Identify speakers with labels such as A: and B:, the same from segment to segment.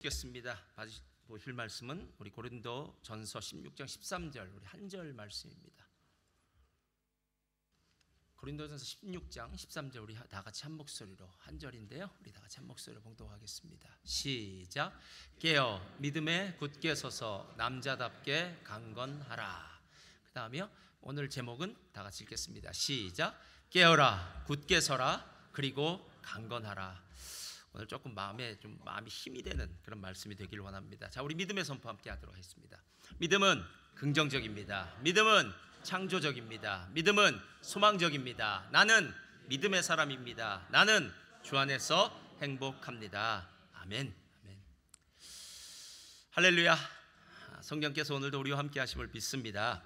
A: 읽겠습니다. 보실 말씀은 우리 고린도 전서 16장 13절 우리 한 절 말씀입니다. 고린도전서 16장 13절 우리 다 같이 한 목소리로 한 절인데요. 우리 다 같이 한 목소리로 봉독하겠습니다. 시작. 깨어 믿음에 굳게 서서 남자답게 강건하라. 그 다음에요. 오늘 제목은 다 같이 읽겠습니다. 시작. 깨어라 굳게 서라 그리고 강건하라. 오늘 조금 마음이 힘이 되는 그런 말씀이 되길 원합니다. 자, 우리 믿음의 선포 함께 하도록 하겠습니다. 믿음은 긍정적입니다. 믿음은 창조적입니다. 믿음은 소망적입니다. 나는 믿음의 사람입니다. 나는 주 안에서 행복합니다. 아멘. 아멘. 할렐루야. 성령께서 오늘도 우리와 함께 하심을 믿습니다.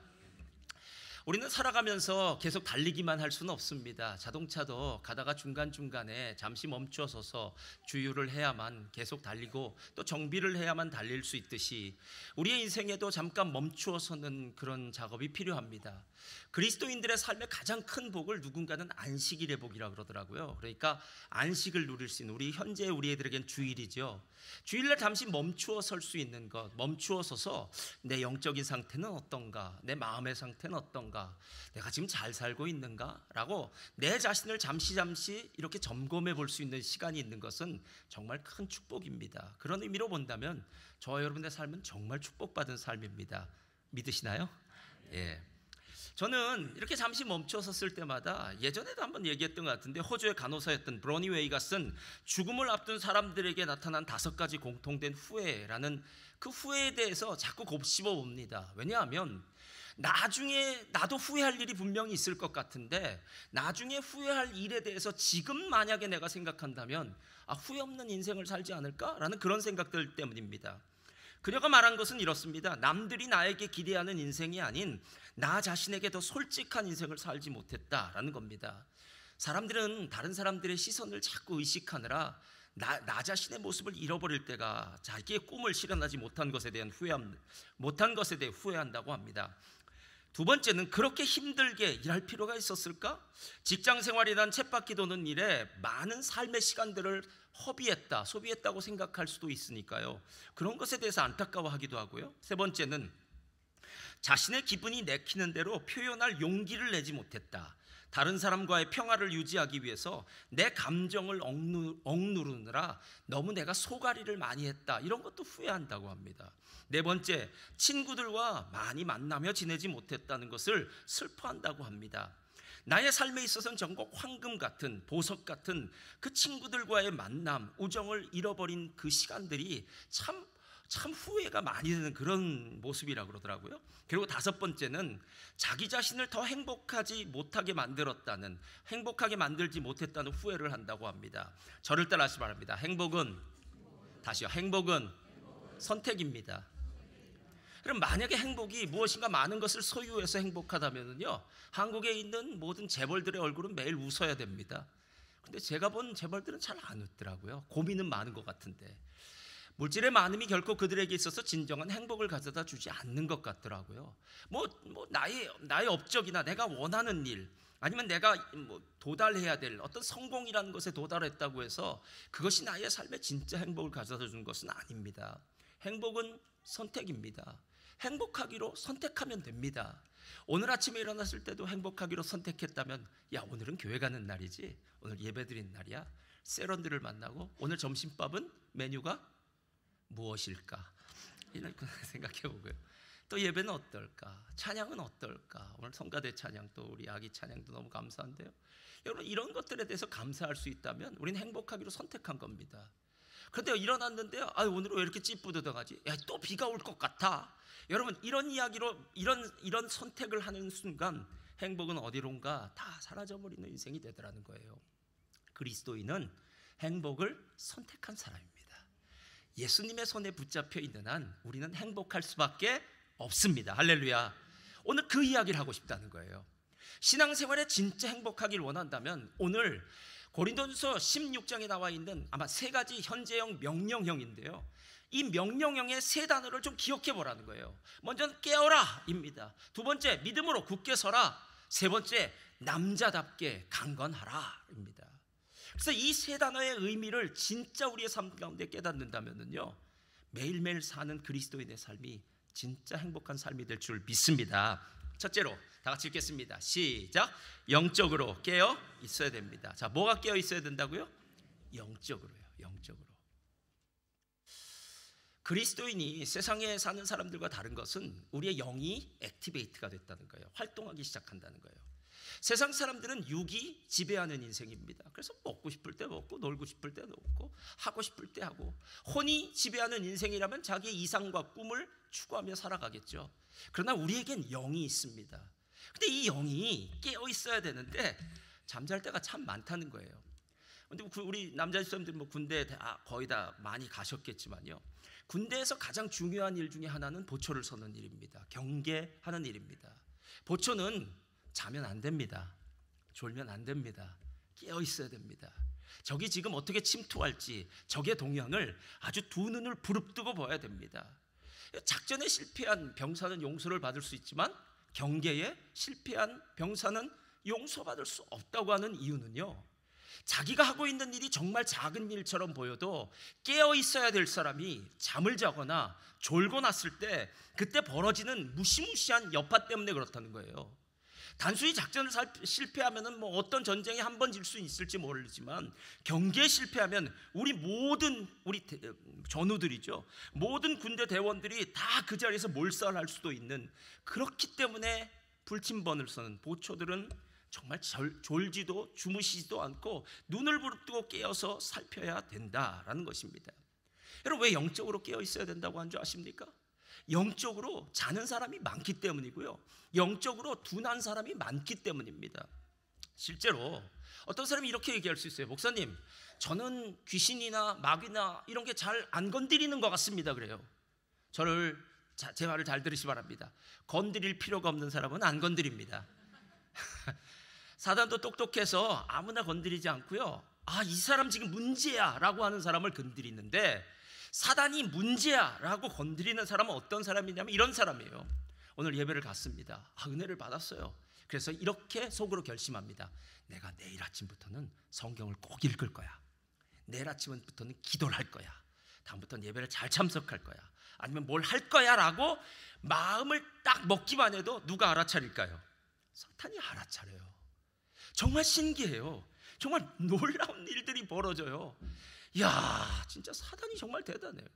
A: 우리는 살아가면서 계속 달리기만 할 수는 없습니다. 자동차도 가다가 중간중간에 잠시 멈춰서서 주유를 해야만 계속 달리고 또 정비를 해야만 달릴 수 있듯이 우리의 인생에도 잠깐 멈추어서는 그런 작업이 필요합니다. 그리스도인들의 삶의 가장 큰 복을 누군가는 안식일의 복이라고 그러더라고요. 그러니까 안식을 누릴 수 있는 우리 현재 우리 애들에겐 주일이죠. 주일날 잠시 멈추어 설 수 있는 것, 멈추어 서서 내 영적인 상태는 어떤가, 내 마음의 상태는 어떤가, 내가 지금 잘 살고 있는가 라고 내 자신을 잠시 이렇게 점검해 볼 수 있는 시간이 있는 것은 정말 큰 축복입니다. 그런 의미로 본다면 저와 여러분의 삶은 정말 축복받은 삶입니다. 믿으시나요? 예. 저는 이렇게 잠시 멈춰섰을 때마다 예전에도 한번 얘기했던 것 같은데 호주의 간호사였던 브로니 웨이가 쓴 죽음을 앞둔 사람들에게 나타난 5가지 공통된 후회라는 그 후회에 대해서 자꾸 곱씹어 봅니다. 왜냐하면 나중에 나도 후회할 일이 분명히 있을 것 같은데 나중에 후회할 일에 대해서 지금 만약에 내가 생각한다면 후회 없는 인생을 살지 않을까라는 그런 생각들 때문입니다. 그녀가 말한 것은 이렇습니다. 남들이 나에게 기대하는 인생이 아닌 나 자신에게 더 솔직한 인생을 살지 못했다라는 겁니다. 사람들은 다른 사람들의 시선을 자꾸 의식하느라 나 자신의 모습을 잃어버릴 때가 자기의 꿈을 실현하지 못한 것에 대해 후회한다고 합니다. 두 번째는 그렇게 힘들게 일할 필요가 있었을까? 직장 생활이란 쳇바퀴 도는 일에 많은 삶의 시간들을 소비했다고 생각할 수도 있으니까요. 그런 것에 대해서 안타까워하기도 하고요. 세 번째는 자신의 기분이 내키는 대로 표현할 용기를 내지 못했다. 다른 사람과의 평화를 유지하기 위해서 내 감정을 억누르느라 너무 내가 소가리를 많이 했다. 이런 것도 후회한다고 합니다. 네 번째, 친구들과 많이 만나며 지내지 못했다는 것을 슬퍼한다고 합니다. 나의 삶에 있어서는 전국 황금 같은 보석 같은 그 친구들과의 만남, 우정을 잃어버린 그 시간들이 참 후회가 많이 되는 그런 모습이라고 그러더라고요. 그리고 5번째는 자기 자신을 더 행복하게 만들지 못했다는 후회를 한다고 합니다. 저를 따라하시기 바랍니다. 행복은 선택입니다. 그럼 만약에 행복이 무엇인가 많은 것을 소유해서 행복하다면요, 한국에 있는 모든 재벌들의 얼굴은 매일 웃어야 됩니다. 근데 제가 본 재벌들은 잘 안 웃더라고요. 고민은 많은 것 같은데 물질의 많음이 결코 그들에게 있어서 진정한 행복을 가져다 주지 않는 것 같더라고요. 나의 업적이나 내가 원하는 일, 아니면 내가 도달해야 될 어떤 성공이라는 것에 도달했다고 해서 그것이 나의 삶에 진짜 행복을 가져다 주는 것은 아닙니다. 행복은 선택입니다. 행복하기로 선택하면 됩니다. 오늘 아침에 일어났을 때도 행복하기로 선택했다면 오늘은 교회 가는 날이지, 오늘 예배 드리는 날이야, 세런들을 만나고 오늘 점심밥은 메뉴가 무엇일까, 이런 생각해 보고요. 또 예배는 어떨까, 찬양은 어떨까, 오늘 성가대 찬양 또 우리 아기 찬양도 너무 감사한데요. 여러분, 이런 것들에 대해서 감사할 수 있다면 우리는 행복하기로 선택한 겁니다. 그런데 일어났는데요, 오늘은 왜 이렇게 찌뿌드덕하지? 또 비가 올 것 같아. 여러분, 이런 이야기로 이런 선택을 하는 순간 행복은 어디론가 다 사라져버리는 인생이 되더라는 거예요. 그리스도인은 행복을 선택한 사람입니다. 예수님의 손에 붙잡혀 있는 한 우리는 행복할 수밖에 없습니다. 할렐루야. 오늘 그 이야기를 하고 싶다는 거예요. 신앙생활에 진짜 행복하길 원한다면 오늘 고린도전서 16장에 나와 있는 아마 3가지 현재형 명령형인데요, 이 명령형의 3단어를 좀 기억해 보라는 거예요. 먼저는 깨어라 입니다. 2번째, 믿음으로 굳게 서라. 3번째, 남자답게 강건하라 입니다. 그래서 이 3단어의 의미를 진짜 우리의 삶 가운데 깨닫는다면요, 매일매일 사는 그리스도인의 삶이 진짜 행복한 삶이 될 줄 믿습니다. 첫째로 다 같이 읽겠습니다. 시작. 영적으로 깨어 있어야 됩니다. 자, 뭐가 깨어 있어야 된다고요? 영적으로요. 영적으로. 그리스도인이 세상에 사는 사람들과 다른 것은 우리의 영이 액티베이트가 됐다는 거예요. 활동하기 시작한다는 거예요. 세상 사람들은 육이 지배하는 인생입니다. 그래서 먹고 싶을 때 먹고 놀고 싶을 때 놀고 하고 싶을 때 하고, 혼이 지배하는 인생이라면 자기의 이상과 꿈을 추구하며 살아가겠죠. 그러나 우리에겐 영이 있습니다. 근데 이 영이 깨어 있어야 되는데 잠잘 때가 참 많다는 거예요. 근데 우리 남자 집사님들 군대 거의 다 많이 가셨겠지만요, 군대에서 가장 중요한 일 중에 하나는 보초를 서는 일입니다. 경계하는 일입니다. 보초는 자면 안 됩니다. 졸면 안 됩니다. 깨어 있어야 됩니다. 적이 지금 어떻게 침투할지 적의 동향을 아주 두 눈을 부릅뜨고 봐야 됩니다. 작전에 실패한 병사는 용서를 받을 수 있지만 경계에 실패한 병사는 용서받을 수 없다고 하는 이유는요, 자기가 하고 있는 일이 정말 작은 일처럼 보여도 깨어 있어야 될 사람이 잠을 자거나 졸고 났을 때 그때 벌어지는 무시무시한 여파 때문에 그렇다는 거예요. 단순히 작전을 실패하면 어떤 전쟁에 한 번 질 수 있을지 모르지만 경계에 실패하면 우리 전우들이죠, 모든 군대 대원들이 다 그 자리에서 몰살할 수도 있는, 그렇기 때문에 불침번을 서는 보초들은 정말 졸지도 주무시지도 않고 눈을 부릅뜨고 깨어서 살펴야 된다라는 것입니다. 여러분, 왜 영적으로 깨어 있어야 된다고 한 줄 아십니까? 영적으로 자는 사람이 많기 때문이고요, 영적으로 둔한 사람이 많기 때문입니다. 실제로 어떤 사람이 이렇게 얘기할 수 있어요. 목사님, 저는 귀신이나 마귀나 이런 게 잘 안 건드리는 것 같습니다. 그래요. 제 말을 잘 들으시기 바랍니다. 건드릴 필요가 없는 사람은 안 건드립니다. 사단도 똑똑해서 아무나 건드리지 않고요, 이 사람 지금 문제야 라고 하는 사람을 건드리는데, 사단이 문제야 라고 건드리는 사람은 어떤 사람이냐면 이런 사람이에요. 오늘 예배를 갔습니다. 은혜를 받았어요. 그래서 이렇게 속으로 결심합니다. 내가 내일 아침부터는 성경을 꼭 읽을 거야. 내일 아침부터는 기도를 할 거야. 다음부터는 예배를 잘 참석할 거야. 아니면 뭘 할 거야 라고 마음을 딱 먹기만 해도 누가 알아차릴까요? 사탄이 알아차려요. 정말 신기해요. 정말 놀라운 일들이 벌어져요. 이야, 진짜 사단이 정말 대단해요.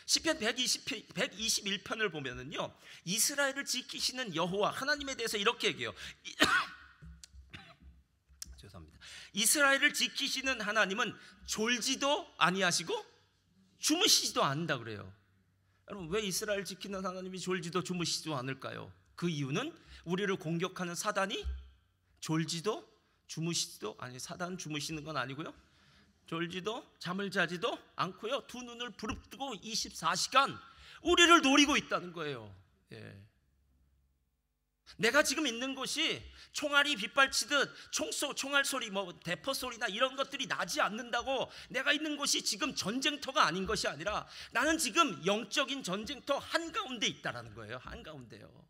A: 시편 121편을 보면은요, 이스라엘을 지키시는 여호와 하나님에 대해서 이렇게 얘기해요. 죄송합니다. 이스라엘을 지키시는 하나님은 졸지도 아니하시고 주무시지도 않는다 그래요. 여러분, 왜 이스라엘 지키는 하나님이 졸지도 주무시지도 않을까요? 그 이유는 우리를 공격하는 사단이 졸지도 주무시지도 아니, 사단 주무시는 건 아니고요, 졸지도 잠을 자지도 않고요, 두 눈을 부릅뜨고 24시간 우리를 노리고 있다는 거예요. 내가 지금 있는 곳이 총알이 빗발치듯 총알 소리, 대포 소리나 이런 것들이 나지 않는다고 내가 있는 곳이 지금 전쟁터가 아닌 것이 아니라 나는 지금 영적인 전쟁터 한가운데 있다라는 거예요. 한가운데요.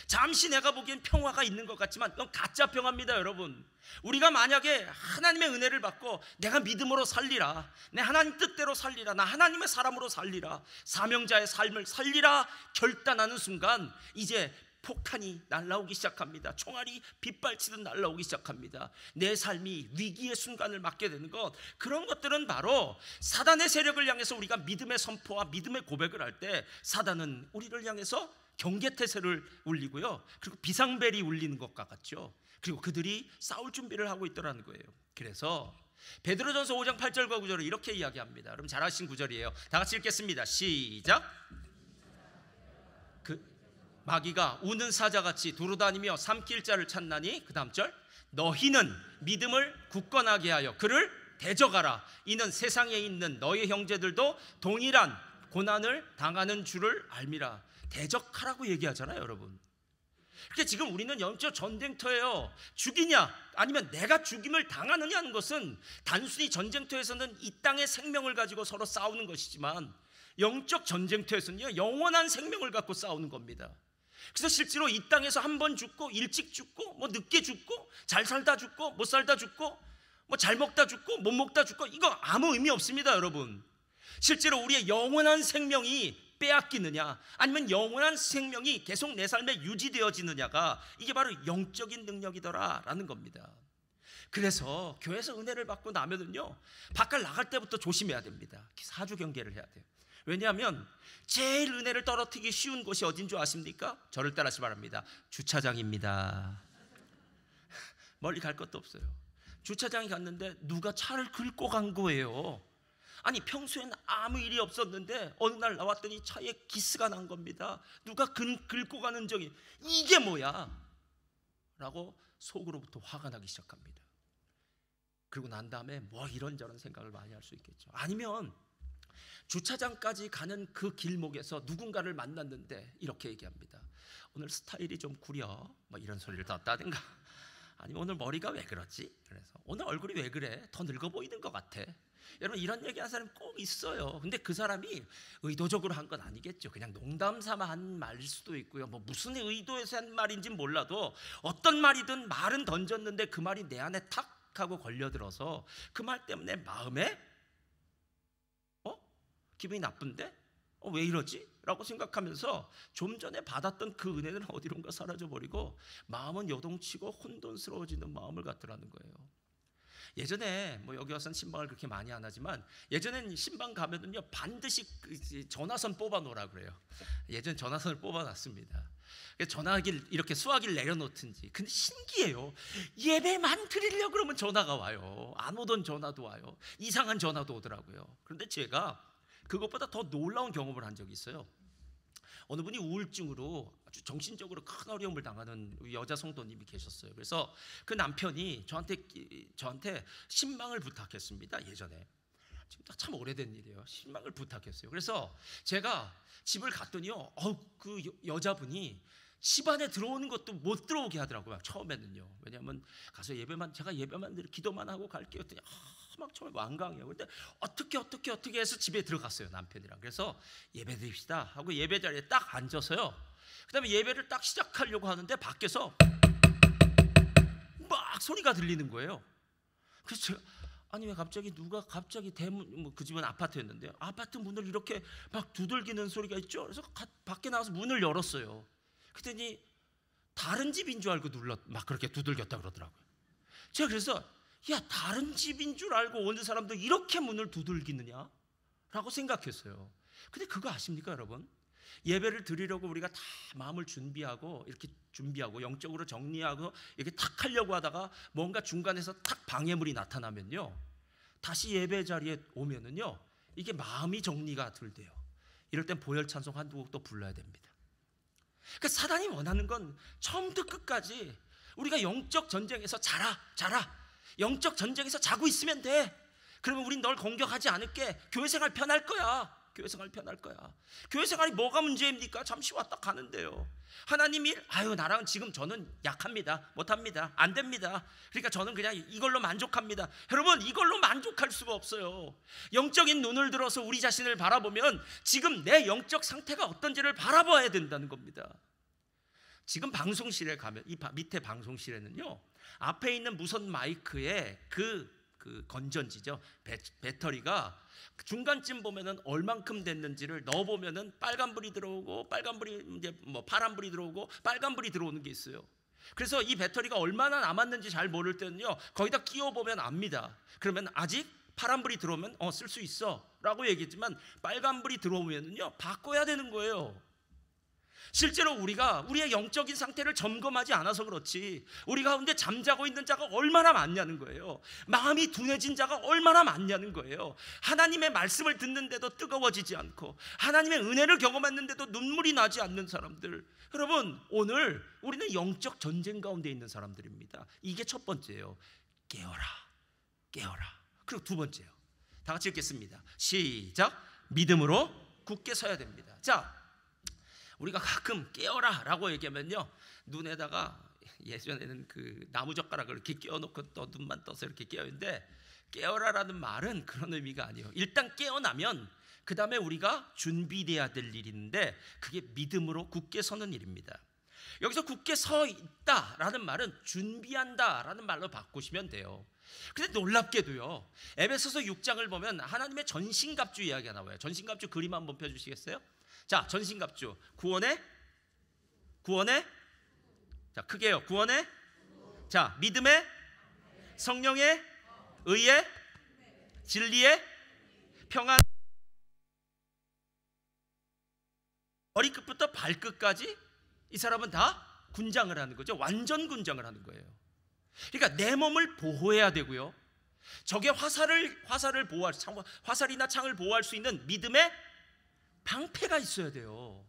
A: 잠시 내가 보기엔 평화가 있는 것 같지만 그건 가짜 평화입니다. 여러분, 우리가 만약에 하나님의 은혜를 받고 내가 믿음으로 살리라, 내 하나님 뜻대로 살리라, 나 하나님의 사람으로 살리라, 사명자의 삶을 살리라 결단하는 순간 이제 폭탄이 날아오기 시작합니다. 총알이 빗발치듯 날아오기 시작합니다. 내 삶이 위기의 순간을 맞게 되는 것, 그런 것들은 바로 사단의 세력을 향해서 우리가 믿음의 선포와 믿음의 고백을 할 때 사단은 우리를 향해서 경계태세를 울리고요, 그리고 비상벨이 울리는 것과 같죠. 그리고 그들이 싸울 준비를 하고 있더라는 거예요. 그래서 베드로전서 5장 8절과 9절을 이렇게 이야기합니다. 여러분 잘 아시는 구절이에요. 다 같이 읽겠습니다. 시작. 그 마귀가 우는 사자같이 두루다니며 삼킬 자를 찾나니, 그 다음 절, 너희는 믿음을 굳건하게 하여 그를 대적하라. 이는 세상에 있는 너희 형제들도 동일한 고난을 당하는 줄을 알미라. 대적하라고 얘기하잖아요, 여러분. 그러니까 지금 우리는 영적 전쟁터예요. 죽이냐 아니면 내가 죽임을 당하느냐는 것은 단순히 전쟁터에서는 이 땅의 생명을 가지고 서로 싸우는 것이지만 영적 전쟁터에서는요, 영원한 생명을 갖고 싸우는 겁니다. 그래서 실제로 이 땅에서 한 번 죽고 일찍 죽고 늦게 죽고 잘 살다 죽고 못 살다 죽고 잘 먹다 죽고 못 먹다 죽고, 이거 아무 의미 없습니다, 여러분. 실제로 우리의 영원한 생명이 빼앗기느냐, 아니면 영원한 생명이 계속 내 삶에 유지되어지느냐가 이게 바로 영적인 능력이더라라는 겁니다. 그래서 교회에서 은혜를 받고 나면은요, 바깥 나갈 때부터 조심해야 됩니다. 사주 경계를 해야 돼요. 왜냐하면 제일 은혜를 떨어뜨리기 쉬운 곳이 어딘 줄 아십니까? 저를 따라하시기 바랍니다. 주차장입니다. 멀리 갈 것도 없어요. 주차장에 갔는데 누가 차를 긁고 간 거예요. 아니 평소엔 아무 일이 없었는데 어느 날 나왔더니 차에 기스가 난 겁니다. 누가 긁고 가는 적이 이게 뭐야? 라고 속으로부터 화가 나기 시작합니다. 그리고 난 다음에 뭐 이런저런 생각을 많이 할 수 있겠죠. 아니면 주차장까지 가는 그 길목에서 누군가를 만났는데 이렇게 얘기합니다. 오늘 스타일이 좀 구려, 뭐 이런 소리를 떴다든가, 아니면 오늘 머리가 왜 그러지? 그래서 오늘 얼굴이 왜 그래? 더 늙어 보이는 것 같아. 여러분 이런 얘기하는 사람이 꼭 있어요. 근데 그 사람이 의도적으로 한 건 아니겠죠. 그냥 농담 삼아 한 말일 수도 있고요. 뭐 무슨 의도에서 한 말인지는 몰라도 어떤 말이든 말은 던졌는데 그 말이 내 안에 탁 하고 걸려들어서 그 말 때문에 마음에 기분이 나쁜데? 왜 이러지? 라고 생각하면서 좀 전에 받았던 그 은혜는 어디론가 사라져버리고 마음은 요동치고 혼돈스러워지는 마음을 갖더라는 거예요. 예전에 뭐 여기 와서는 신방을 그렇게 많이 안 하지만 예전엔 신방 가면은요 반드시 전화선 뽑아놓으라 그래요. 예전 전화선을 뽑아놨습니다. 전화기를 이렇게 수화기를 내려놓든지. 근데 신기해요. 예배만 드리려고 그러면 전화가 와요. 안 오던 전화도 와요. 이상한 전화도 오더라고요. 그런데 제가 그것보다 더 놀라운 경험을 한 적이 있어요. 어느 분이 우울증으로 아주 정신적으로 큰 어려움을 당하는 여자 성도님이 계셨어요. 그래서 그 남편이 저한테 신방을 부탁했습니다. 예전에. 지금 참 오래된 일이에요. 신방을 부탁했어요. 그래서 제가 집을 갔더니요, 그 여자분이 집 안에 들어오는 것도 못 들어오게 하더라고요. 처음에는요. 왜냐하면 가서 제가 예배만 기도만 하고 갈게요. 했더니 막 처음에 완강해요. 근데 어떻게 해서 집에 들어갔어요, 남편이랑. 그래서 예배 드립시다 하고 예배 자리에 딱 앉아서요. 그다음에 예배를 딱 시작하려고 하는데 밖에서 막 소리가 들리는 거예요. 그래서 제가 아니 왜 누가 갑자기 대문, 그 집은 아파트였는데요. 아파트 문을 이렇게 막 두들기는 소리가 있죠. 그래서 밖에 나와서 문을 열었어요. 그랬더니 다른 집인 줄 알고 막 그렇게 두들겼다 그러더라고요. 제가 그래서 야, 다른 집인 줄 알고 오는 사람도 이렇게 문을 두들기느냐? 라고 생각했어요. 근데 그거 아십니까, 여러분? 예배를 드리려고 우리가 다 마음을 준비하고 영적으로 정리하고 이렇게 탁 하려고 하다가 뭔가 중간에서 탁 방해물이 나타나면요, 다시 예배 자리에 오면은요, 이게 마음이 정리가 덜 돼요. 이럴 땐 보혈 찬송 한두 곡 또 불러야 됩니다. 그러니까 사단이 원하는 건 처음부터 끝까지 우리가 영적 전쟁에서 자라. 영적 전쟁에서 자고 있으면 돼. 그러면 우린 널 공격하지 않을게. 교회 생활 편할 거야. 교회 생활이 뭐가 문제입니까? 잠시 왔다 가는데요. 하나님 일? 나랑 지금 저는 약합니다. 못합니다. 안 됩니다. 그러니까 저는 그냥 이걸로 만족합니다. 여러분, 이걸로 만족할 수가 없어요. 영적인 눈을 들어서 우리 자신을 바라보면 지금 내 영적 상태가 어떤지를 바라봐야 된다는 겁니다. 지금 방송실에 가면 이 밑에 방송실에는요, 앞에 있는 무선 마이크에 그 건전지죠, 배터리가 중간쯤 보면은 얼만큼 됐는지를 넣어보면은 빨간불이 들어오고 파란불이 들어오고 빨간불이 들어오는 게 있어요. 그래서 이 배터리가 얼마나 남았는지 잘 모를 때는요, 거기다 끼워보면 압니다. 그러면 아직 파란불이 들어오면 쓸 수 있어 라고 얘기했지만 빨간불이 들어오면은요, 바꿔야 되는 거예요. 실제로 우리가 우리의 영적인 상태를 점검하지 않아서 그렇지, 우리 가운데 잠자고 있는 자가 얼마나 많냐는 거예요. 마음이 둔해진 자가 얼마나 많냐는 거예요. 하나님의 말씀을 듣는데도 뜨거워지지 않고 하나님의 은혜를 경험했는데도 눈물이 나지 않는 사람들. 여러분, 오늘 우리는 영적 전쟁 가운데 있는 사람들입니다. 이게 첫 번째예요. 깨어라. 그리고 두 번째요, 다 같이 읽겠습니다. 시작. 믿음으로 굳게 서야 됩니다. 자, 우리가 가끔 깨어라 라고 얘기하면요, 눈에다가 예전에는 그 나무젓가락을 이렇게 끼워놓고 또 눈만 떠서 이렇게 깨어있는데, 깨어라라는 말은 그런 의미가 아니에요. 일단 깨어나면 그 다음에 우리가 준비돼야 될 일이 있는데, 그게 믿음으로 굳게 서는 일입니다. 여기서 굳게 서 있다라는 말은 준비한다라는 말로 바꾸시면 돼요. 근데 놀랍게도요, 에베소서 6장을 보면 하나님의 전신갑주 이야기가 나와요. 전신갑주 그림 한번 펴주시겠어요? 자, 전신갑주 구원의 자, 크게요. 구원의, 자, 믿음의, 성령의, 의의, 진리의, 평안. 머리끝부터 발끝까지 이 사람은 다 군장을 하는 거죠. 완전 군장을 하는 거예요. 그러니까 내 몸을 보호해야 되고요, 적의 화살을 보호할, 화살이나 창을 보호할 수 있는 믿음의 방패가 있어야 돼요.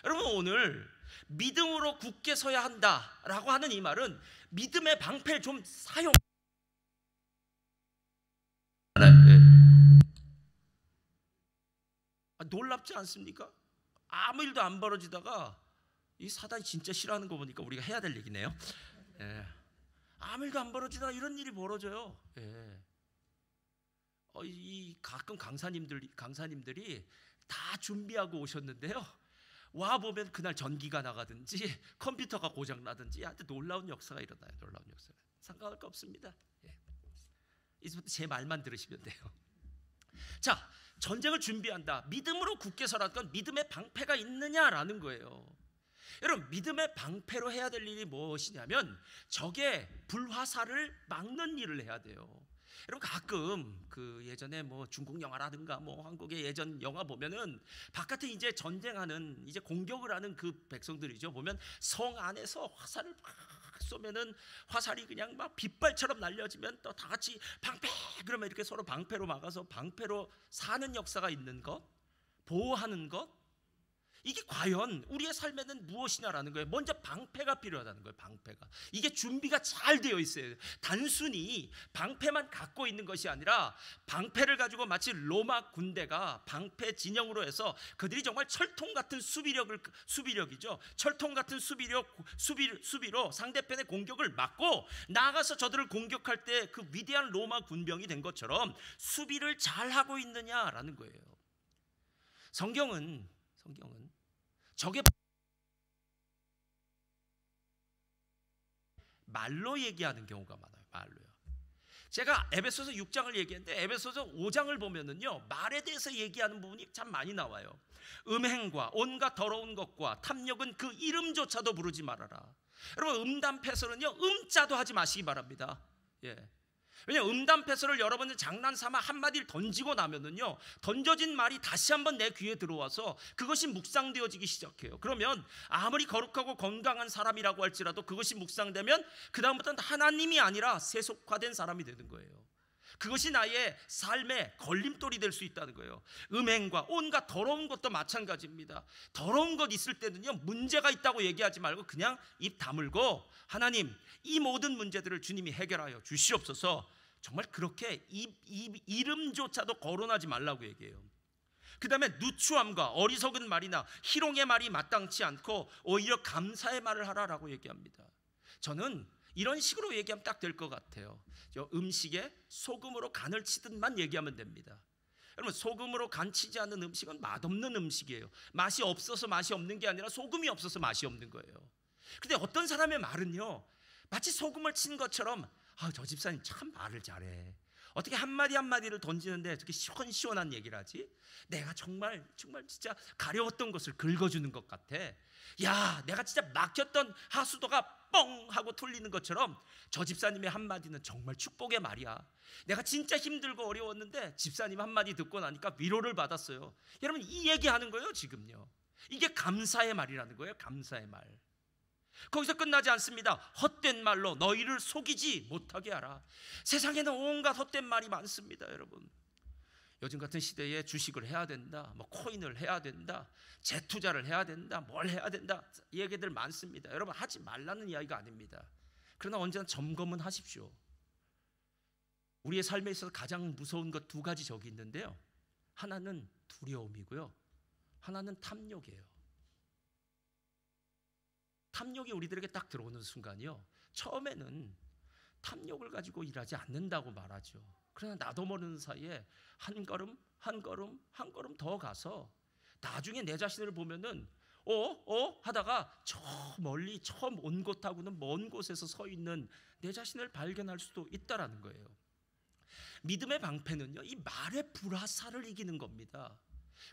A: 여러분, 오늘 믿음으로 굳게 서야 한다라고 하는 이 말은 믿음의 방패를 좀 사용. 놀랍지 않습니까? 아무 일도 안 벌어지다가 이 사단이 진짜 싫어하는 거 보니까 우리가 해야 될 얘기네요. 예. 아무 일도 안 벌어지다가 이런 일이 벌어져요. 예. 이 가끔 강사님들이 다 준비하고 오셨는데요, 와 보면 그날 전기가 나가든지 컴퓨터가 고장 나든지 하여튼 놀라운 역사가 일어나요. 놀라운 역사가. 상관할 거 없습니다. 예. 이제부터 제 말만 들으시면 돼요. 자, 전쟁을 준비한다, 믿음으로 굳게 서라. 건 믿음의 방패가 있느냐라는 거예요. 여러분, 믿음의 방패로 해야 될 일이 무엇이냐면 적의 불화살을 막는 일을 해야 돼요. 여러분, 가끔 그 예전에 뭐 중국 영화라든가 뭐 한국의 예전 영화 보면은 바깥에 이제 전쟁하는, 이제 공격을 하는 그 백성들이죠. 보면 성 안에서 화살을 막 쏘면은 화살이 그냥 막 빗발처럼 날려지면 또 다 같이 방패, 그러면 이렇게 서로 방패로 막아서 방패로 사는 역사가 있는 것, 보호하는 것, 이게 과연 우리의 삶에는 무엇이냐라는 거예요. 먼저 방패가 필요하다는 거예요. 방패가. 이게 준비가 잘 되어 있어요. 단순히 방패만 갖고 있는 것이 아니라 방패를 가지고 마치 로마 군대가 방패 진영으로 해서 그들이 정말 철통 같은 수비력이죠. 철통 같은 수비로 상대편의 공격을 막고 나아가서 저들을 공격할 때 그 위대한 로마 군병이 된 것처럼 수비를 잘 하고 있느냐라는 거예요. 성경은 적의 말로 얘기하는 경우가 많아요. 말로요. 제가 에베소서 6장을 얘기했는데 에베소서 5장을 보면은요, 말에 대해서 얘기하는 부분이 참 많이 나와요. 음행과 온갖 더러운 것과 탐욕은 그 이름조차도 부르지 말아라. 여러분, 음담패설은요, 음자도 하지 마시기 바랍니다. 예. 왜냐하면 음담패설을 여러분들 장난삼아 한마디를 던지고 나면은요, 던져진 말이 다시 한번 내 귀에 들어와서 그것이 묵상되어지기 시작해요. 그러면 아무리 거룩하고 건강한 사람이라고 할지라도 그것이 묵상되면 그 다음부터는 하나님이 아니라 세속화된 사람이 되는 거예요. 그것이 나의 삶의 걸림돌이 될 수 있다는 거예요. 음행과 온갖 더러운 것도 마찬가지입니다. 더러운 것 있을 때는요, 문제가 있다고 얘기하지 말고 그냥 입 다물고, 하나님, 이 모든 문제들을 주님이 해결하여 주시옵소서. 정말 그렇게 이름조차도 거론하지 말라고 얘기해요. 그 다음에 누추함과 어리석은 말이나 희롱의 말이 마땅치 않고 오히려 감사의 말을 하라라고 얘기합니다. 저는 이런 식으로 얘기하면 딱 될 것 같아요. 음식에 소금으로 간을 치듯만 얘기하면 됩니다. 여러분, 소금으로 간 치지 않는 음식은 맛없는 음식이에요. 맛이 없어서 맛이 없는 게 아니라 소금이 없어서 맛이 없는 거예요. 근데 어떤 사람의 말은요, 마치 소금을 친 것처럼, 저 집사님 참 말을 잘해. 어떻게 한마디 한마디를 던지는데 어떻게 시원시원한 얘기를 하지? 내가 정말 진짜 가려웠던 것을 긁어주는 것 같아. 야, 내가 진짜 막혔던 하수도가 뻥 하고 뚫리는 것처럼 저 집사님의 한마디는 정말 축복의 말이야. 내가 진짜 힘들고 어려웠는데 집사님 한마디 듣고 나니까 위로를 받았어요. 여러분, 이 얘기하는 거예요 지금요. 이게 감사의 말이라는 거예요. 감사의 말. 거기서 끝나지 않습니다. 헛된 말로 너희를 속이지 못하게 하라. 세상에는 온갖 헛된 말이 많습니다. 여러분, 요즘 같은 시대에 주식을 해야 된다, 뭐 코인을 해야 된다, 재투자를 해야 된다, 뭘 해야 된다, 얘기들 많습니다. 여러분, 하지 말라는 이야기가 아닙니다. 그러나 언제나 점검은 하십시오. 우리의 삶에 있어서 가장 무서운 것 두 가지 적이 있는데요, 하나는 두려움이고요, 하나는 탐욕이에요. 탐욕이 우리들에게 딱 들어오는 순간이요, 처음에는 탐욕을 가지고 일하지 않는다고 말하죠. 그러나 나도 모르는 사이에 한 걸음 더 가서 나중에 내 자신을 보면은 하다가 저 멀리 처음 온 곳하고는 먼 곳에서 서 있는 내 자신을 발견할 수도 있다라는 거예요. 믿음의 방패는요, 이 말의 불화살을 이기는 겁니다.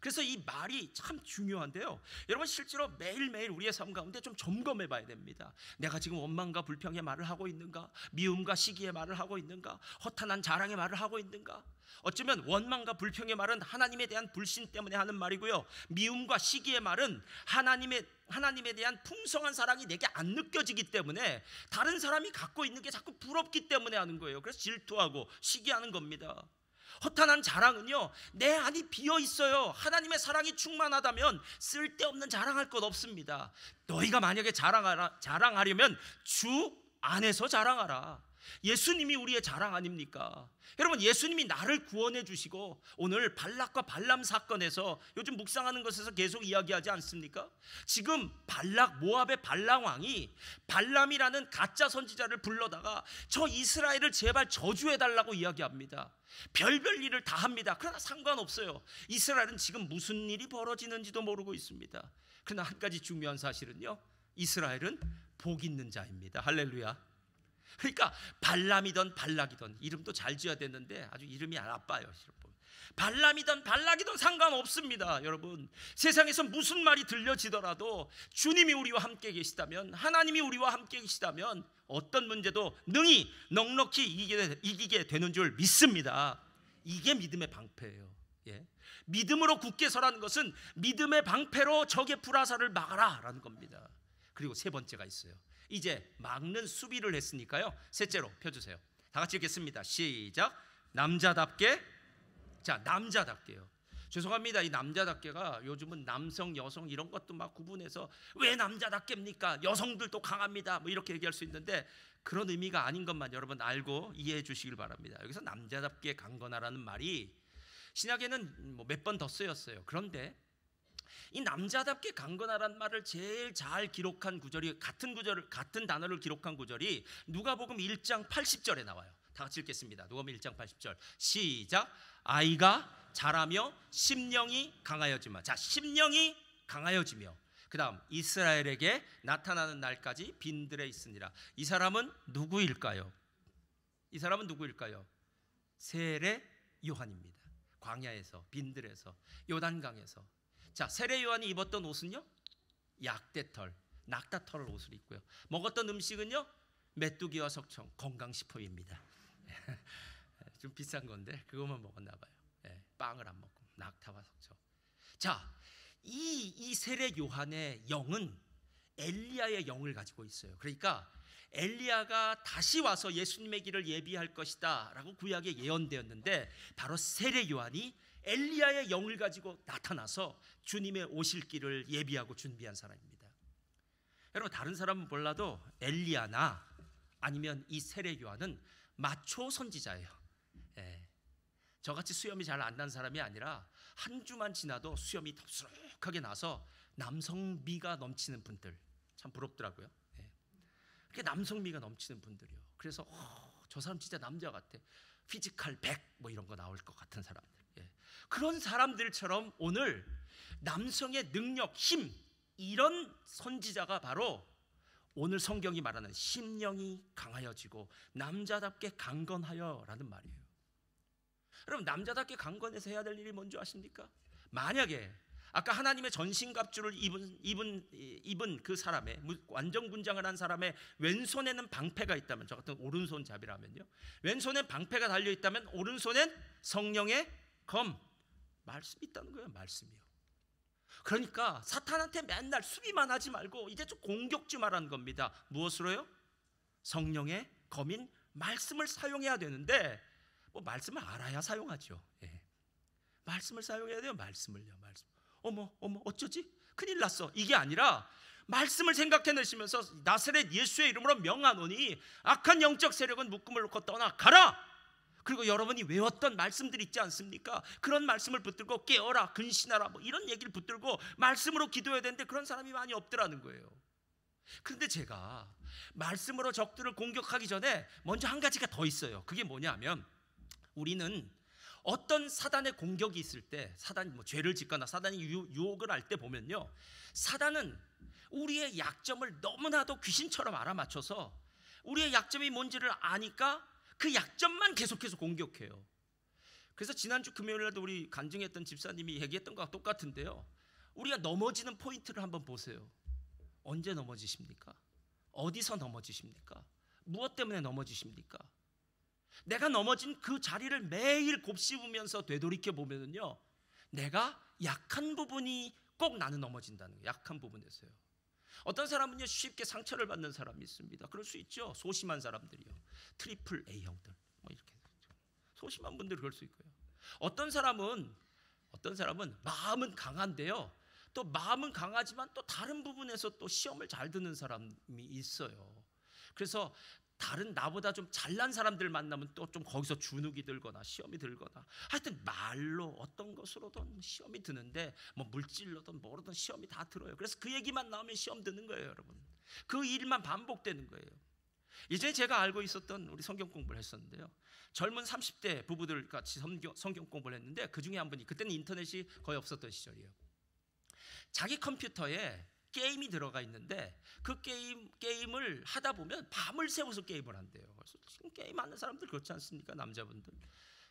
A: 그래서 이 말이 참 중요한데요, 여러분 실제로 매일매일 우리의 삶 가운데 좀 점검해 봐야 됩니다. 내가 지금 원망과 불평의 말을 하고 있는가? 미움과 시기의 말을 하고 있는가? 허탄한 자랑의 말을 하고 있는가? 어쩌면 원망과 불평의 말은 하나님에 대한 불신 때문에 하는 말이고요, 미움과 시기의 말은 하나님에 대한 풍성한 사랑이 내게 안 느껴지기 때문에 다른 사람이 갖고 있는 게 자꾸 부럽기 때문에 하는 거예요. 그래서 질투하고 시기하는 겁니다. 허탄한 자랑은요, 내 안이 비어 있어요. 하나님의 사랑이 충만하다면 쓸데없는 자랑할 것 없습니다. 너희가 만약에 자랑하려면 주 안에서 자랑하라. 예수님이 우리의 자랑 아닙니까? 여러분, 예수님이 나를 구원해 주시고 오늘 발락과 발람 사건에서 요즘 묵상하는 것에서 계속 이야기하지 않습니까? 지금 모압의 발람 왕이 발람이라는 가짜 선지자를 불러다가 저 이스라엘을 제발 저주해 달라고 이야기합니다. 별별 일을 다 합니다. 그러나 상관없어요. 이스라엘은 지금 무슨 일이 벌어지는지도 모르고 있습니다. 그러나 한 가지 중요한 사실은요, 이스라엘은 복 있는 자입니다. 할렐루야. 그러니까 발람이든 발락이든, 이름도 잘 지어야 되는데 아주 이름이 나빠요. 발람이든 발락이든 상관없습니다. 여러분, 세상에서 무슨 말이 들려지더라도 주님이 우리와 함께 계시다면, 하나님이 우리와 함께 계시다면 어떤 문제도 능히 넉넉히 이기게 되는 줄 믿습니다. 이게 믿음의 방패예요. 믿음으로 굳게 서라는 것은 믿음의 방패로 적의 불화살을 막아라 라는 겁니다. 그리고 세 번째가 있어요. 이제 막는 수비를 했으니까요, 셋째로 펴주세요. 다 같이 읽겠습니다. 시작. 남자답게. 자, 남자답게요. 죄송합니다. 이 남자답게가 요즘은 남성, 여성 이런 것도 막 구분해서 왜 남자답게입니까? 여성들도 강합니다. 뭐 이렇게 얘기할 수 있는데 그런 의미가 아닌 것만 여러분 알고 이해해 주시길 바랍니다. 여기서 남자답게 강건하라는 말이 신약에는 몇 번 더 쓰였어요. 그런데 이 남자답게 강건하라는 말을 제일 잘 기록한 구절이, 같은 단어를 기록한 구절이 누가복음 1장 80절에 나와요. 다 같이 읽겠습니다. 누가복음 1장 80절. 시작. 아이가 자라며 심령이 강하여지며. 자, 심령이 강하여지며. 그 다음, 이스라엘에게 나타나는 날까지 빈들에 있으니라. 이 사람은 누구일까요? 이 사람은 누구일까요? 세례 요한입니다. 광야에서, 빈들에서, 요단강에서. 자, 세례 요한이 입었던 옷은요, 약대털, 낙타털 옷을 입고요. 먹었던 음식은요, 메뚜기와 석청, 건강식품입니다. 좀 비싼 건데 그것만 먹었나 봐요. 빵을 안 먹고 낙타와 석청. 자, 이 세례 요한의 영은 엘리야의 영을 가지고 있어요. 그러니까 엘리야가 다시 와서 예수님의 길을 예비할 것이다 라고 구약에 예언되었는데, 바로 세례 요한이 엘리야의 영을 가지고 나타나서 주님의 오실 길을 예비하고 준비한 사람입니다. 여러분, 다른 사람은 몰라도 엘리야나 아니면 이 세례 요한은 마초 선지자예요. 저같이 수염이 잘 안 난 사람이 아니라 한 주만 지나도 수염이 덥수룩하게 나서 남성미가 넘치는 분들, 참 부럽더라고요. 그게 남성미가 넘치는 분들이요. 그래서 저 사람 진짜 남자 같아, 피지컬 100 뭐 이런 거 나올 것 같은 사람들. 그런 사람들처럼 오늘 남성의 능력, 힘, 이런 선지자가 바로 오늘 성경이 말하는 심령이 강하여지고 남자답게 강건하여 라는 말이에요. 여러분, 남자답게 강건해서 해야 될 일이 뭔지 아십니까? 만약에 아까 하나님의 전신갑주를 입은 그 사람의, 완전 군장을 한 사람의 왼손에는 방패가 있다면, 저 같은 오른손 잡이라면요, 왼손에 방패가 달려있다면 오른손엔 성령의 검, 말씀이 있다는 거예요. 말씀이요. 그러니까 사탄한테 맨날 수비만 하지 말고 이제 좀 공격 좀 하라는 겁니다. 무엇으로요? 성령의 검인 말씀을 사용해야 되는데, 뭐 말씀을 알아야 사용하죠. 말씀을 사용해야 돼요. 말씀을요. 말씀. 어머 어쩌지? 큰일 났어. 이게 아니라 말씀을 생각해내시면서 나사렛 예수의 이름으로 명하노니 악한 영적 세력은 묶음을 놓고 떠나가라. 그리고 여러분이 외웠던 말씀들 있지 않습니까? 그런 말씀을 붙들고 깨어라, 근신하라, 뭐 이런 얘기를 붙들고 말씀으로 기도해야 되는데 그런 사람이 많이 없더라는 거예요. 그런데 제가 말씀으로 적들을 공격하기 전에 먼저 한 가지가 더 있어요. 그게 뭐냐면, 우리는 어떤 사단의 공격이 있을 때, 사단이 뭐 죄를 짓거나 사단이 유혹을 할 때 보면요, 사단은 우리의 약점을 너무나도 귀신처럼 알아맞혀서 우리의 약점이 뭔지를 아니까 그 약점만 계속해서 공격해요. 그래서 지난주 금요일에도 우리 간증했던 집사님이 얘기했던 것과 똑같은데요, 우리가 넘어지는 포인트를 한번 보세요. 언제 넘어지십니까? 어디서 넘어지십니까? 무엇 때문에 넘어지십니까? 내가 넘어진 그 자리를 매일 곱씹으면서 되돌이켜 보면은요, 내가 약한 부분이 꼭 나는 넘어진다는 거예요. 약한 부분에서요. 어떤 사람은요, 쉽게 상처를 받는 사람이 있습니다. 그럴 수 있죠. 소심한 사람들이요. 트리플 A형들 뭐 이렇게 소심한 분들 그럴 수 있고요. 어떤 사람은 마음은 강한데요, 또 마음은 강하지만 또 다른 부분에서 또 시험을 잘 드는 사람이 있어요. 그래서 다른 나보다 좀 잘난 사람들 만나면 또 좀 거기서 주눅이 들거나 시험이 들거나, 하여튼 말로 어떤 것으로든 시험이 드는데, 뭐 물질로든 뭐로든 시험이 다 들어요. 그래서 그 얘기만 나오면 시험 드는 거예요, 여러분. 그 일만 반복되는 거예요. 예전에 제가 알고 있었던, 우리 성경 공부를 했었는데요, 젊은 30대 부부들 같이 성경 공부를 했는데, 그 중에 한 분이, 그때는 인터넷이 거의 없었던 시절이에요, 자기 컴퓨터에 게임이 들어가 있는데 그 게임을 하다 보면 밤을 새워서 게임을 한대요. 그래서 지금 게임하는 사람들 그렇지 않습니까? 남자분들.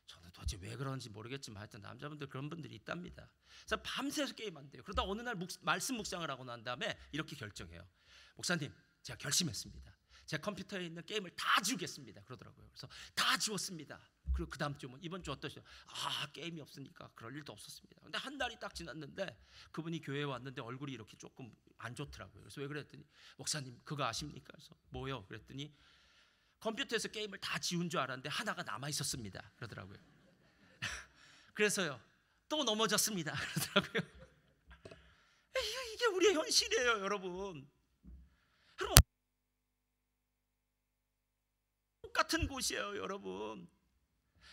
A: 저는 도대체 왜 그런지 모르겠지만 하여튼 남자분들 그런 분들이 있답니다. 그래서 밤새서 게임한대요. 그러다 어느 날 말씀 묵상을 하고 난 다음에 이렇게 결정해요. 목사님, 제가 결심했습니다. 제 컴퓨터에 있는 게임을 다 지우겠습니다. 그러더라고요. 그래서 다 지웠습니다. 그리고 그 다음 주면, 이번 주 어떠세요? 게임이 없으니까 그럴 일도 없었습니다. 근데 한 달이 딱 지났는데 그분이 교회에 왔는데 얼굴이 이렇게 조금 안 좋더라고요. 그래서 왜 그랬더니, 목사님 그거 아십니까? 그래서 뭐요? 그랬더니 컴퓨터에서 게임을 다 지운 줄 알았는데 하나가 남아 있었습니다. 그러더라고요. 그래서요, 또 넘어졌습니다. 그러더라고요. 이게 우리의 현실이에요, 여러분. 여러분, 똑같은 곳이에요, 여러분.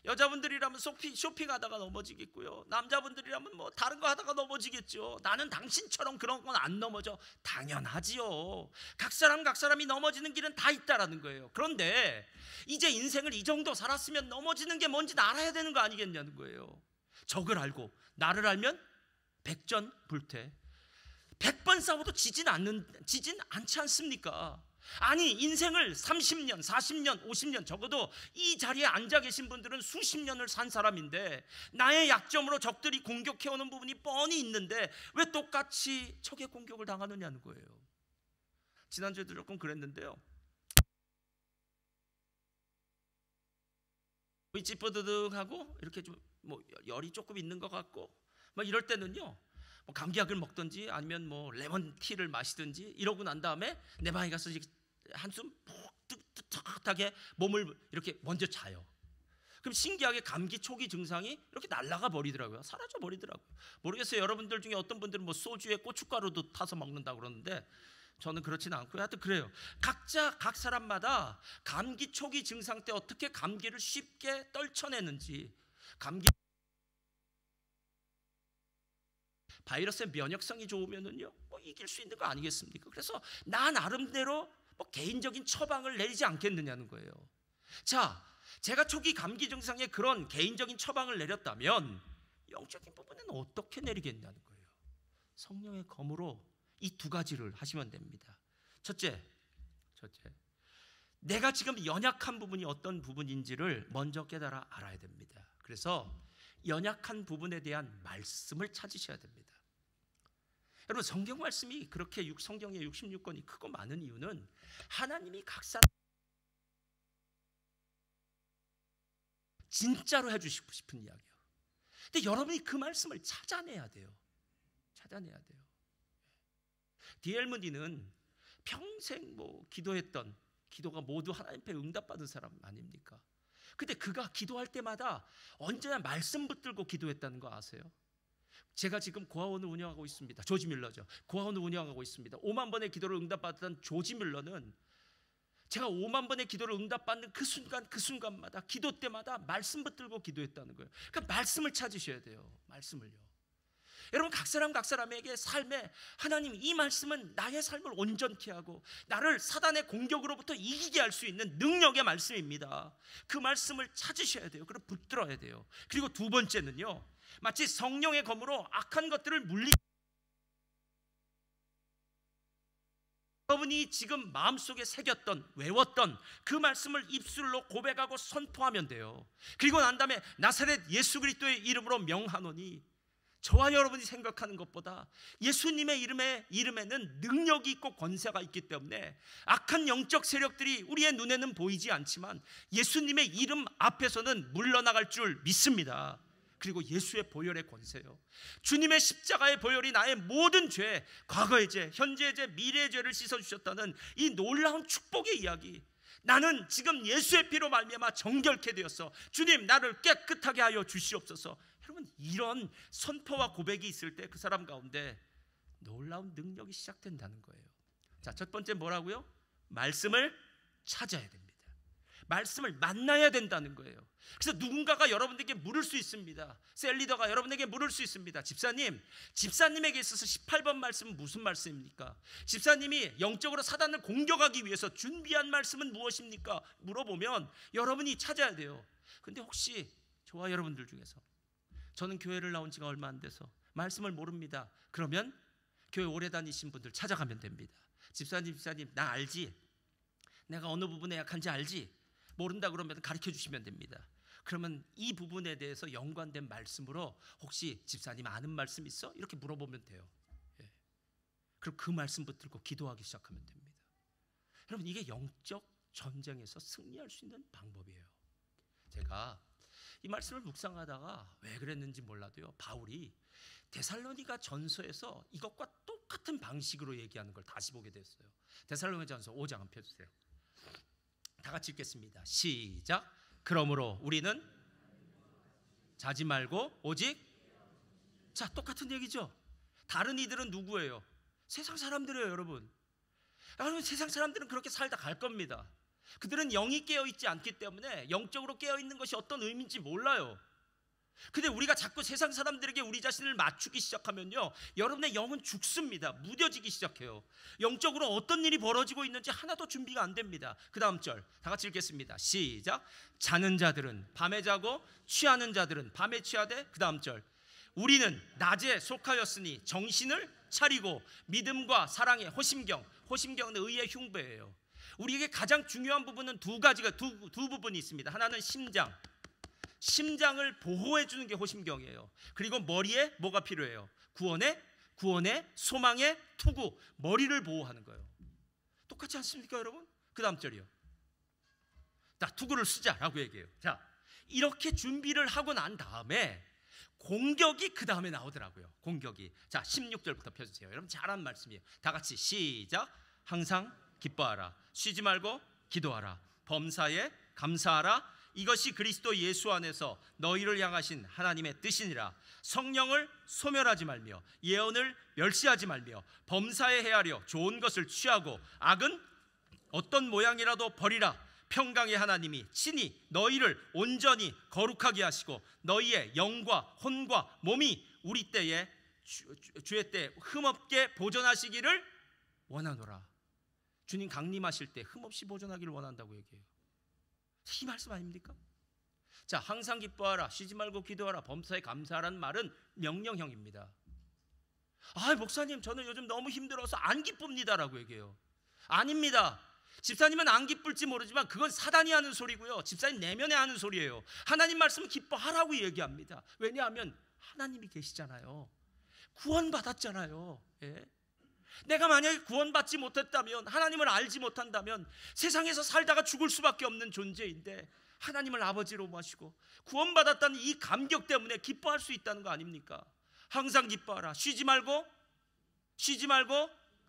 A: 여자분들이라면 쇼핑하다가 넘어지겠고요, 남자분들이라면 뭐 다른 거 하다가 넘어지겠죠. 나는 당신처럼 그런 건 안 넘어져. 당연하지요. 각 사람이 넘어지는 길은 다 있다라는 거예요. 그런데 이제 인생을 이 정도 살았으면 넘어지는 게 뭔지 알아야 되는 거 아니겠냐는 거예요. 적을 알고 나를 알면 백전불태. 100번 싸워도 지진 않지 않습니까? 아니, 인생을 30년, 40년, 50년, 적어도 이 자리에 앉아 계신 분들은 수십 년을 산 사람인데, 나의 약점으로 적들이 공격해오는 부분이 뻔히 있는데 왜 똑같이 적의 공격을 당하느냐는 거예요. 지난주에도 조금 그랬는데요, 찌뿌드득하고 이렇게 좀 뭐 열이 조금 있는 것 같고 막 이럴 때는요, 뭐 감기약을 먹든지 아니면 뭐 레몬티를 마시든지 이러고 난 다음에 내 방에 가서 한숨 푹 뜨뜻하게 몸을 이렇게 먼저 자요. 그럼 신기하게 감기 초기 증상이 이렇게 날아가 버리더라고요. 사라져 버리더라고요. 모르겠어요, 여러분들 중에 어떤 분들은 뭐 소주에 고춧가루도 타서 먹는다 그러는데 저는 그렇지는 않고요. 하여튼 그래요. 각 사람마다 감기 초기 증상 때 어떻게 감기를 쉽게 떨쳐내는지, 감기 바이러스의 면역성이 좋으면은요, 뭐 이길 수 있는 거 아니겠습니까? 그래서 나 나름대로 뭐 개인적인 처방을 내리지 않겠느냐는 거예요. 자, 제가 초기 감기 증상에 그런 개인적인 처방을 내렸다면 영적인 부분에는 어떻게 내리겠냐는 거예요. 성령의 검으로 이 두 가지를 하시면 됩니다. 첫째, 내가 지금 연약한 부분이 어떤 부분인지를 먼저 깨달아 알아야 됩니다. 그래서 연약한 부분에 대한 말씀을 찾으셔야 됩니다. 여러분, 성경 말씀이 그렇게 성경에 66권이 크고 많은 이유는 하나님이 각 사람 진짜로 해주시고 싶은 이야기예요. 근데 여러분이 그 말씀을 찾아내야 돼요. D.L. 문디는 평생 뭐 기도했던 기도가 모두 하나님 앞에 응답받은 사람 아닙니까? 근데 그가 기도할 때마다 언제나 말씀 붙들고 기도했다는 거 아세요? 제가 지금 고아원을 운영하고 있습니다. 조지 밀러죠. 고아원을 운영하고 있습니다. 5만 번의 기도를 응답받던 조지 밀러는 제가 5만 번의 기도를 응답받는 그 순간마다 기도 때마다 말씀 붙들고 기도했다는 거예요. 그러니까 말씀을 찾으셔야 돼요. 말씀을요. 여러분, 각 사람에게 삶에 하나님 이 말씀은 나의 삶을 온전케 하고 나를 사단의 공격으로부터 이기게 할 수 있는 능력의 말씀입니다. 그 말씀을 찾으셔야 돼요. 그리고 붙들어야 돼요. 그리고 두 번째는요, 마치 성령의 검으로 악한 것들을 여러분이 지금 마음속에 새겼던, 외웠던 그 말씀을 입술로 고백하고 선포하면 돼요. 그리고 난 다음에 나사렛 예수 그리스도의 이름으로 명하노니, 저와 여러분이 생각하는 것보다 예수님의 이름에는 능력이 있고 권세가 있기 때문에 악한 영적 세력들이 우리의 눈에는 보이지 않지만 예수님의 이름 앞에서는 물러나갈 줄 믿습니다. 그리고 예수의 보혈의 권세요, 주님의 십자가의 보혈이 나의 모든 죄, 과거의 죄, 현재의 죄, 미래의 죄를 씻어주셨다는 이 놀라운 축복의 이야기, 나는 지금 예수의 피로 말미암아 정결케 되었어, 주님 나를 깨끗하게 하여 주시옵소서. 여러분, 이런 선포와 고백이 있을 때 그 사람 가운데 놀라운 능력이 시작된다는 거예요. 자, 첫 번째 뭐라고요? 말씀을 찾아야 됩니다. 말씀을 만나야 된다는 거예요. 그래서 누군가가 여러분에게 물을 수 있습니다. 셀리더가 여러분에게 물을 수 있습니다. 집사님에게 있어서 18번 말씀은 무슨 말씀입니까? 집사님이 영적으로 사단을 공격하기 위해서 준비한 말씀은 무엇입니까? 물어보면 여러분이 찾아야 돼요. 근데 혹시 저와 여러분들 중에서 저는 교회를 나온 지가 얼마 안 돼서 말씀을 모릅니다. 그러면 교회 오래 다니신 분들 찾아가면 됩니다. 집사님 나 알지? 내가 어느 부분에 약한지 알지? 모른다 그러면 가르쳐 주시면 됩니다. 그러면 이 부분에 대해서 연관된 말씀으로 혹시 집사님 아는 말씀 있어? 이렇게 물어보면 돼요. 예. 그럼 그 말씀 붙들고 기도하기 시작하면 됩니다. 여러분, 이게 영적 전쟁에서 승리할 수 있는 방법이에요. 제가 이 말씀을 묵상하다가 왜 그랬는지 몰라도요, 바울이 데살로니가 전서에서 이것과 똑같은 방식으로 얘기하는 걸 다시 보게 됐어요. 데살로니가 전서 5장 한번 펴주세요. 다 같이 읽겠습니다. 시작. 그러므로 우리는 자지 말고 오직, 자, 똑같은 얘기죠. 다른 이들은 누구예요? 세상 사람들이에요. 여러분, 세상 사람들은 그렇게 살다 갈 겁니다. 그들은 영이 깨어있지 않기 때문에 영적으로 깨어있는 것이 어떤 의미인지 몰라요. 근데 우리가 자꾸 세상 사람들에게 우리 자신을 맞추기 시작하면요, 여러분의 영은 죽습니다. 무뎌지기 시작해요. 영적으로 어떤 일이 벌어지고 있는지 하나도 준비가 안 됩니다. 그 다음 절 다 같이 읽겠습니다. 시작. 자는 자들은 밤에 자고 취하는 자들은 밤에 취하되, 그 다음 절, 우리는 낮에 속하였으니 정신을 차리고 믿음과 사랑의 호심경은 의의 흉배예요. 우리에게 가장 중요한 부분은 두 부분이 있습니다. 하나는 심장을 보호해 주는 게 호심경이에요. 그리고 머리에 뭐가 필요해요? 구원의 소망의 투구, 머리를 보호하는 거예요. 똑같지 않습니까, 여러분? 그 다음 절이요. 자, 투구를 쓰자라고 얘기해요. 자, 이렇게 준비를 하고 난 다음에 공격이 그 다음에 나오더라고요. 공격이. 자, 16절부터 펴주세요. 여러분, 잘한 말씀이에요. 다 같이 시작. 항상 기뻐하라. 쉬지 말고 기도하라. 범사에 감사하라. 이것이 그리스도 예수 안에서 너희를 향하신 하나님의 뜻이니라. 성령을 소멸하지 말며 예언을 멸시하지 말며 범사에 헤아려 좋은 것을 취하고 악은 어떤 모양이라도 버리라. 평강의 하나님이 친히 너희를 온전히 거룩하게 하시고 너희의 영과 혼과 몸이 우리 때에 주의 때 흠없게 보존하시기를 원하노라. 주님 강림하실 때 흠없이 보존하기를 원한다고 얘기해요. 이 말씀 아닙니까? 자, 항상 기뻐하라. 쉬지 말고 기도하라. 범사에 감사하라는 말은 명령형입니다. 아, 목사님 저는 요즘 너무 힘들어서 안 기쁩니다라고 얘기해요. 아닙니다. 집사님은 안 기쁠지 모르지만 그건 사단이 하는 소리고요, 집사님 내면에 하는 소리예요. 하나님 말씀은 기뻐하라고 얘기합니다. 왜냐하면 하나님이 계시잖아요. 구원받았잖아요. 예? 내가 만약에 구원받지 못했다면, 하나님을 알지 못한다면 세상에서 살다가 죽을 수밖에 없는 존재인데 하나님을 아버지로 모시고 구원받았다는 이 감격 때문에 기뻐할 수 있다는 거 아닙니까? 항상 기뻐하라. 쉬지 말고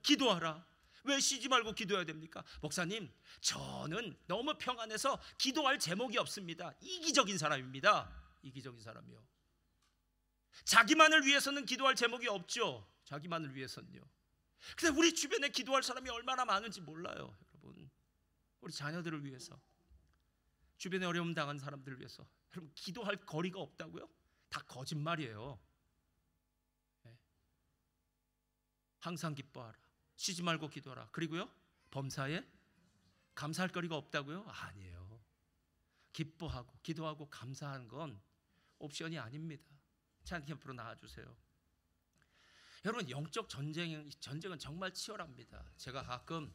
A: 기도하라. 왜 쉬지 말고 기도해야 됩니까? 목사님, 저는 너무 평안해서 기도할 제목이 없습니다. 이기적인 사람입니다. 이기적인 사람이요. 자기만을 위해서는 기도할 제목이 없죠. 자기만을 위해서는요. 근데 우리 주변에 기도할 사람이 얼마나 많은지 몰라요. 여러분, 우리 자녀들을 위해서, 주변에 어려움 당한 사람들을 위해서 여러분, 기도할 거리가 없다고요? 다 거짓말이에요. 네. 항상 기뻐하라. 쉬지 말고 기도하라. 그리고요, 범사에 감사할 거리가 없다고요? 아니에요. 기뻐하고 기도하고 감사하는 건 옵션이 아닙니다. 찬양 캠프로 나와주세요. 여러분, 영적 전쟁은 정말 치열합니다. 제가 가끔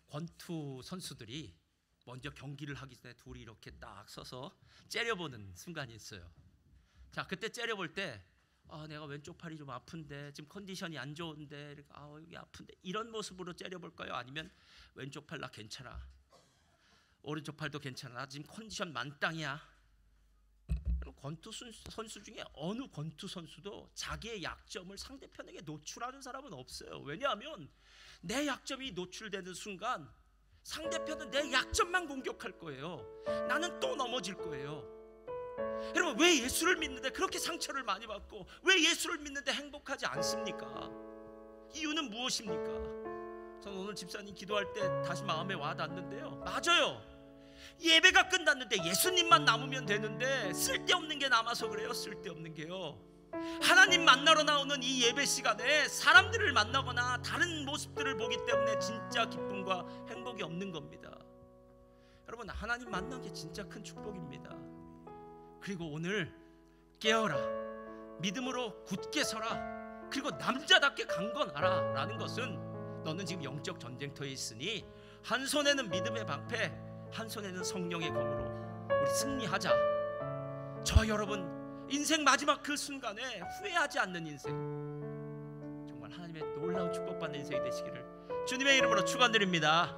A: 권투 선수들이 먼저 경기를 하기 전에 둘이 이렇게 딱 서서 째려보는 순간이 있어요. 자, 그때 째려볼 때 내가 왼쪽 팔이 좀 아픈데, 지금 컨디션이 안 좋은데, 여기 아픈데, 이런 모습으로 째려볼까요? 아니면 왼쪽 팔 나 괜찮아, 오른쪽 팔도 괜찮아, 나 지금 컨디션 만땅이야. 권투 선수 중에 어느 권투 선수도 자기의 약점을 상대편에게 노출하는 사람은 없어요. 왜냐하면 내 약점이 노출되는 순간 상대편은 내 약점만 공격할 거예요. 나는 또 넘어질 거예요. 여러분, 왜 예수를 믿는데 그렇게 상처를 많이 받고, 왜 예수를 믿는데 행복하지 않습니까? 이유는 무엇입니까? 저는 오늘 집사님 기도할 때 다시 마음에 와닿는데요, 맞아요. 예배가 끝났는데 예수님만 남으면 되는데 쓸데없는 게 남아서 그래요. 쓸데없는 게요. 하나님 만나러 나오는 이 예배 시간에 사람들을 만나거나 다른 모습들을 보기 때문에 진짜 기쁨과 행복이 없는 겁니다. 여러분, 하나님 만난 게 진짜 큰 축복입니다. 그리고 오늘 깨어라, 믿음으로 굳게 서라, 그리고 남자답게 강건하라 라는 것은, 너는 지금 영적 전쟁터에 있으니 한 손에는 믿음의 방패, 한 손에는 성령의 검으로 우리 승리하자. 저 여러분, 인생 마지막 그 순간에 후회하지 않는 인생, 정말 하나님의 놀라운 축복받는 인생이 되시기를 주님의 이름으로 축원드립니다.